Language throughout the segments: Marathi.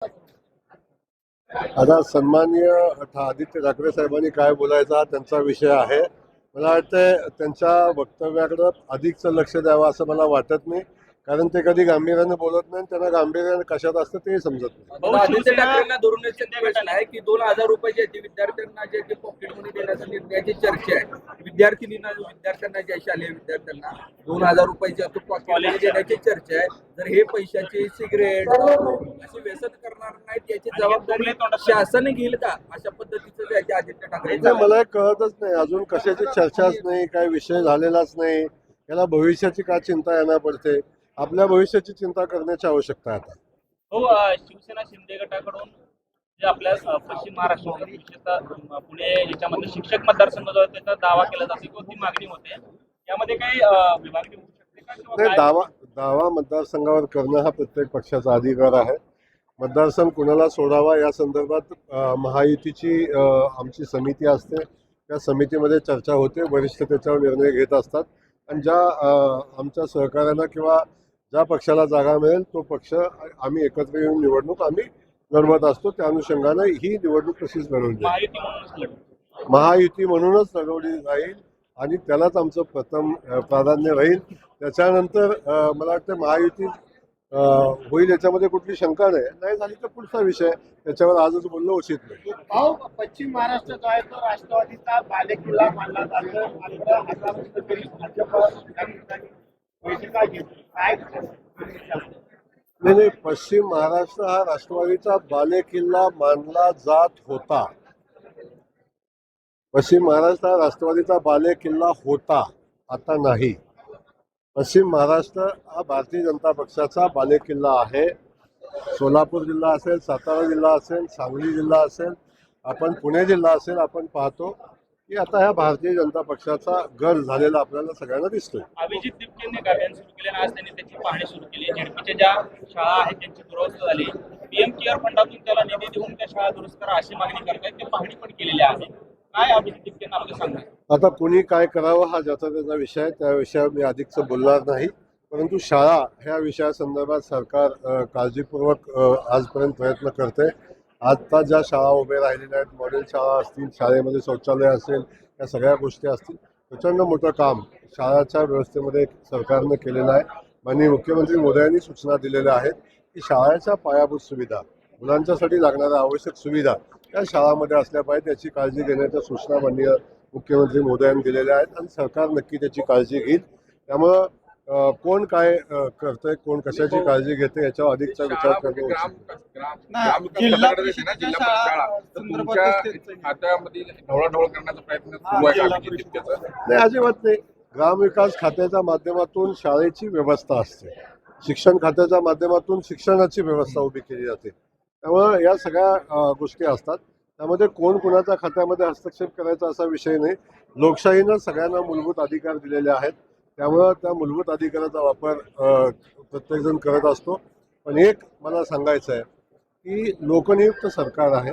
आता सन्माननीय आदित्य ठाकरे साहेबांनी काय बोलायचा हा त्यांचा विषय आहे. मला वाटतं त्यांच्या वक्तव्याकडे अधिकचं लक्ष द्यावं असं मला वाटत नाही, कारण ते कधी गांभीर्याने बोलत नाही. त्यांना गांभीर्याने कशात असतं ते समजत नाही. आदित्य ठाकरेंना धरूनच प्रश्न आहे की 2,000 रुपये जे विद्यार्थ्यांना जे पॉकेट मनी देण्याचा निर्णयाची चर्चा आहे. विद्यार्थ्यांना जे शालेय विद्यार्थ्यांना 2,000 रुपयाची पॉकेट मनी देण्याची चर्चा आहे. जर हे पैशाचे सिगरेट असे व्यसन करणार नाहीत याची जबाबदारी शासन घेईल का, अशा पद्धतीचं जे आदित्य ठाकरे मला कळतच नाही. अजून कशाची चर्चाच नाही, काय विषय झालेलाच नाही. याला भविष्याची का चिंता यांना पडते? आपल्या भविष्याची चिंता करण्याची आवश्यकता आहे आता. हो, शिवसेना शिंदे गटाकडून जे आपल्या पश्चिम महाराष्ट्रामध्ये विशेषतः पुणे याच्यामध्ये शिक्षक मतदारसंघ जो आहे त्याचा दावा केला जातो किंवा ती मागणी होते, यामध्ये काही विभागणी होऊ शकते का किंवा नाही, दावा मतदारसंघावर करणं हा प्रत्येक पक्षाचा अधिकार आहे. मतदारसंघ कुणाला सोडावा या संदर्भात महायुतीची आमची समिती असते. त्या समितीमध्ये चर्चा होते, वरिष्ठ त्याच्यावर निर्णय घेत असतात. आणि ज्या आमच्या सहकार्यांना किंवा ज्या पक्षाला जागा मिळेल तो पक्ष आम्ही एकत्र येऊन निवडणूक आम्ही लढवत असतो. त्या अनुषंगाने ही निवडणूक तशीच लढवली महायुती म्हणूनच लढवली जाईल आणि त्यालाच आमचं प्रथम प्राधान्य राहील. त्याच्यानंतर मला वाटतं महायुती होईल याच्यामध्ये कुठली शंका नाही झाली तर पुढचा विषय, त्याच्यावर आजच बोलणं उचित नाही. पश्चिम महाराष्ट्र जो आहे तो राष्ट्रवादीचा बालेकिल्ला मानला जातो. मात्र आता तरी नाही, पश्चिम महाराष्ट्र हा राष्ट्रवादीचा बालेकिल्ला मानला जात होता. पश्चिम महाराष्ट्र हा राष्ट्रवादीचा बालेकिल्ला होता, आता नाही. पश्चिम महाराष्ट्र हा भारतीय जनता पक्षाचा बालेकिल्ला आहे. सोलापूर जिल्हा असेल, सातारा जिल्हा असेल, सांगली जिल्हा असेल, आपण पुणे जिल्हा असेल, आपण पाहतो की आता ह्या भारतीय जनता पक्षाचा गड झालेला आपल्याला सगळ्यांना दिसतोय. अभिजित दिपकेंनी अभियान सुरू केले आणि आज त्यांनी त्याची पाहणी सुरू केली. झेडपीच्या ज्या शाळा आहेत त्यांची दुरुस्त झाली. पीएम केअर फंडातून त्याला निधी देऊन त्या शाळा दुरुस्त करा अशी मागणी करतायत. ते पाहणी पण केलेली आहे. काय अभिजित दिपकेंना आपलं सांगा. आता कुणी काय करावं हा ज्याचा त्याचा विषय आहे, त्या विषयावर मी अधिकचं बोलणार नाही. परंतु शाळा ह्या विषयासंदर्भात सरकार काळजीपूर्वक आजपर्यंत प्रयत्न करते. आता ज्या शाळा उभे राहिलेल्या आहेत, मॉडेल शाळा असतील, शाळेमध्ये शौचालय असेल, या सगळ्या गोष्टी असतील, प्रचंड मोठं काम शाळाच्या व्यवस्थेमध्ये सरकारनं केलेलं आहे. माननीय मुख्यमंत्री मोदयांनी सूचना दिलेल्या आहेत की शाळेच्या पायाभूत सुविधा, मुलांच्यासाठी लागणाऱ्या आवश्यक सुविधा या शाळामध्ये असल्या पाहिजेत. याची काळजी घेण्याच्या सूचना माननीय मुख्यमंत्री मोदयांनी दिलेल्या आहेत आणि सरकार नक्की त्याची काळजी घेईल. त्यामुळं कोण काय करतंय, कोण कशाची काळजी घेते याच्यावर अधिकचा विचार करणं नाही, अजिबात नाही. ग्रामविकास खात्याच्या माध्यमातून शाळेची व्यवस्था असते, शिक्षण खात्याच्या माध्यमातून शिक्षणाची व्यवस्था उभी केली जाते. त्यामुळे या सगळ्या गोष्टी असतात. त्यामध्ये कोण कोणाच्या खात्यामध्ये हस्तक्षेप करायचा असा विषय नाही. लोकशाहीनं सगळ्यांना मूलभूत अधिकार दिलेले आहेत. त्यामुळं त्या मूलभूत अधिकाराचा वापर प्रत्येकजण करत असतो. पण एक मला सांगायचं आहे की लोकनियुक्त सरकार आहे.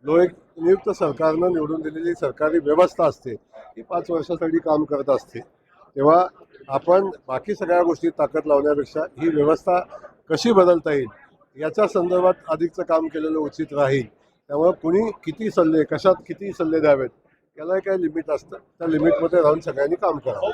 लोकनियुक्त सरकारनं निवडून दिलेली सरकारी व्यवस्था असते ती 5 वर्षासाठी काम करत असते. तेव्हा आपण बाकी सगळ्या गोष्टी ताकद लावण्यापेक्षा ही व्यवस्था कशी बदलता येईल याच्या संदर्भात अधिकचं काम केलेलं उचित राहील. त्यामुळे कुणी किती सल्ले, कशात किती सल्ले द्यावेत याला काय लिमिट असतं. त्या लिमिटमध्ये राहून सगळ्यांनी काम करावं.